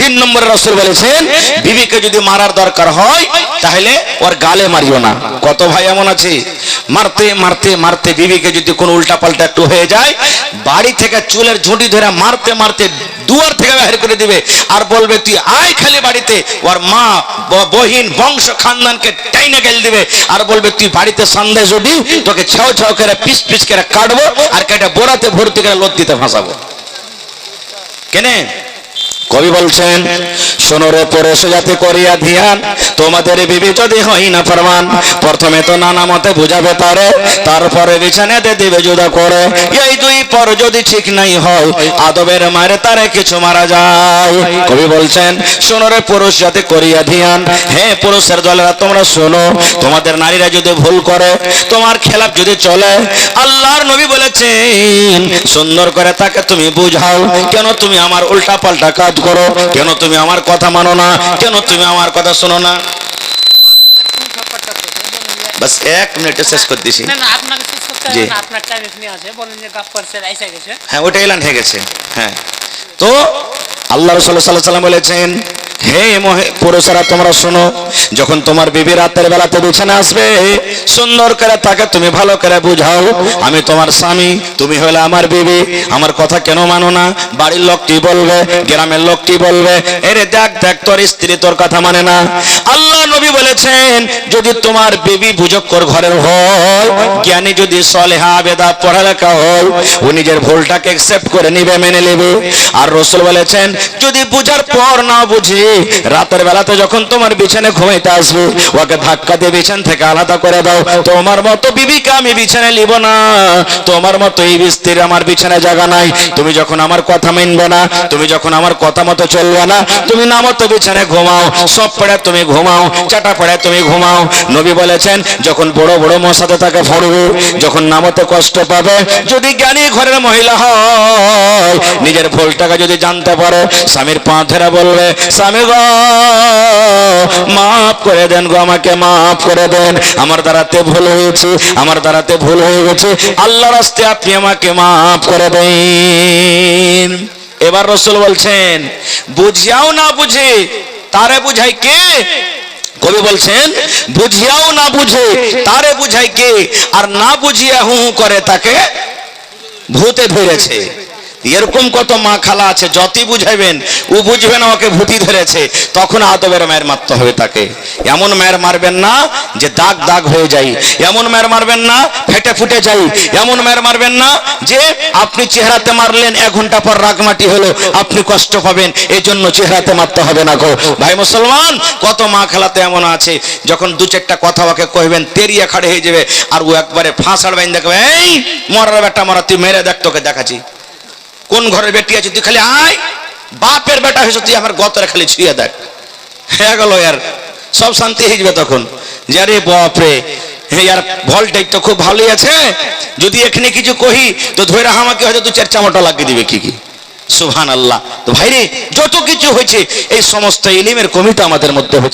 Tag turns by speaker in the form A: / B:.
A: তিন নম্বরে রাসূল বলেছেন বিবিকে যদি মারার দরকার হয় তাহলে ওর গালে মারিও না। কত ভাই এমন আছে মারতে মারতে মারতে বিবিকে যদি কোনো উল্টা পাল্টা একটু হয়ে যায় বাড়ি থেকে চুলের ঝুঁটি ধরে মারতে মারতে দুয়ার থেকে বের করে দিবে আর বলবে তুই আয় খালি বাড়িতে। ওর মা বহিন বংশ খানদানকে টাইনে গেল দিবে আর বলবে তুই বাড়িতে সন্দেশ উঠি তোকে ছাও ছাও করে পিস পিস করে কাটবো আর কেটে বোরাতে ভর্তি করে লোদ দিতে ফাঁসাবো। কেনে কবি বলছেন শোনো রে পরশে যাতে করিয়া ধ্যান তোমাদের বিবি যদি হয় না ফরমান প্রথমে তো নানা মতে বুঝাবে পারে তারপরে বিছানাতে দিবে জুদা করে এই দুই পর যদি ঠিক নাই হয় আদবের মারে তারে কিছু মারা যায়। কবি বলছেন শোনো রে পুরুষ যাতে করিয়া ধ্যান, হে পুরুষের দলেরা তোমরা শোনো তোমাদের নারীরা যদি ভুল করে তোমার খেলাফ যদি চলে আল্লাহর নবী বলেছেন সুন্দর করে তাকে তুমি বুঝাও কেন তুমি আমার উল্টা পাল্টা কাজ করো, কেন তুমি আমার কথা মানো না, কেন তুমি আমার কথা শোনো না। বাস এক মিনিটে শেষ করে দিছি। হ্যাঁ ওটা এলান হয়ে গেছে। হ্যাঁ তো আল্লাহ রাসূল সাল্লাল্লাহু আলাইহি ওয়াসাল্লাম বলেছেন হে পুরুষেরা তোমরা শোনো যখন তোমার বিবি রাতের বেলাতে বিছানা আসবে সুন্দর করে তাকে তুমি ভালো করে বুঝাও আমি তোমার স্বামী তুমি হলে আমার বিবি, আমার কথা কেন মানো না, বাড়ির লোক কি বলবে, গ্রামের লোক কি বলবে, এরে দেখ দেখ তোর স্ত্রী তোর কথা মানে না। আল্লাহ নবী বলেছেন যদি তোমার বিবি বুঝক্কর ঘরের হয় জ্ঞানী যদি সলেহা আবেদা পড়ালেখা হয় ও নিজের ভুলটাকে অ্যাকসেপ্ট করে নিবে মেনে নেবে। আর রাসূল বলেছেন যদি বুঝার পর না বুঝি রাতের বেলাতে যখন তোমার বিছানায় ঘুমাইতে আসবে ওকে ধাক্কা দিয়ে বিছান থেকে আলাদা করে দাও। তোমার মতো বিবিকে আমি বিছানায় নিব না, তোমার মতো এই স্ত্রীর আমার বিছানায় জায়গা নাই। তুমি যখন আমার কথা মানবে না, তুমি যখন আমার কথা মতো চলবে না, তুমি না মতো বিছানায় ঘুমাও, সব পড়ে তুমি ঘুমাও, চাটা পড়ে তুমি ঘুমাও। নবী বলেছেন যখন বড় বড় মশাতে তাকে ফড়বে, যখন নামতে কষ্ট পাবে, যদি জ্ঞানী ঘরের মহিলা হয় নিজের ভুলটাকে যদি জানতে পারে স্বামীর পা ধরে বলবে স্বামী গো মাফ করে দেন গো, আমাকে মাফ করে দেন, আমার দ্বারাতে ভুল হয়েছে, আমার দ্বারাতে ভুল হয়ে গেছে, আল্লাহর রাস্তে আপনি আমাকে মাফ করে দেন। এবার রাসূল বলছেন বুঝিয়াও না বুঝে তারে বুঝাই কে। কবি বলছেন বুঝিয়াও না বুঝে তারে বুঝাই কে আর না বুঝিয়া হু হু করে তাকে ভূতে ধরেছে। এরকম কত মা খালা আছে যতই বুঝাইবেন ও বুঝবে না ওকে ভূতি ধরেছে, তখন আদবের মায়ের মারতে হবে তাকে। এমন মায়ের মারবেন না যে দাগ দাগ হয়ে যায়, এমন মায়ের মারবেন না ফেটে ফুটে যাই, এমন মায়ের মারবেন না যে আপনি চেহারাতে মারলেন 1 ঘন্টা পর রাগমাটি হলো আপনি কষ্ট পাবেন, এই জন্য চেহারাতে মারতে হবে না গো। ভাই মুসলমান কত মা খালাতে এমন আছে যখন 2-4টা কথা ওকে কইবেন তেরিয়া খাড়ে হয়ে যাবে আর ও একবারে ফাঁসার বাইন দেখবে এই মরার বেটা মরা তুই মেরে দেখ তোকে দেখাচ্ছি কোন ঘরের বেটি আছে তুই খালি আয়, বাপের বেটা হয়েছে তুই আমার গতরে খালি ছুঁয়ে দেখ, হয়ে গেল আর সব শান্তি হয়ে যাবে তখন যে আরে বাপরে ইয়ার ভলটেজ তো খুব ভালোই আছে, যদি এখানে কিছু কহি তো ধরে আমাকে হয়তো 2-4 চামটা লাগিয়ে দিবে কি কি। সুবহানাল্লাহ। তো ভাইরে যত কিছু হয়েছে এই সমস্ত ইলমের কমিটা আমাদের মধ্যে হয়েছে।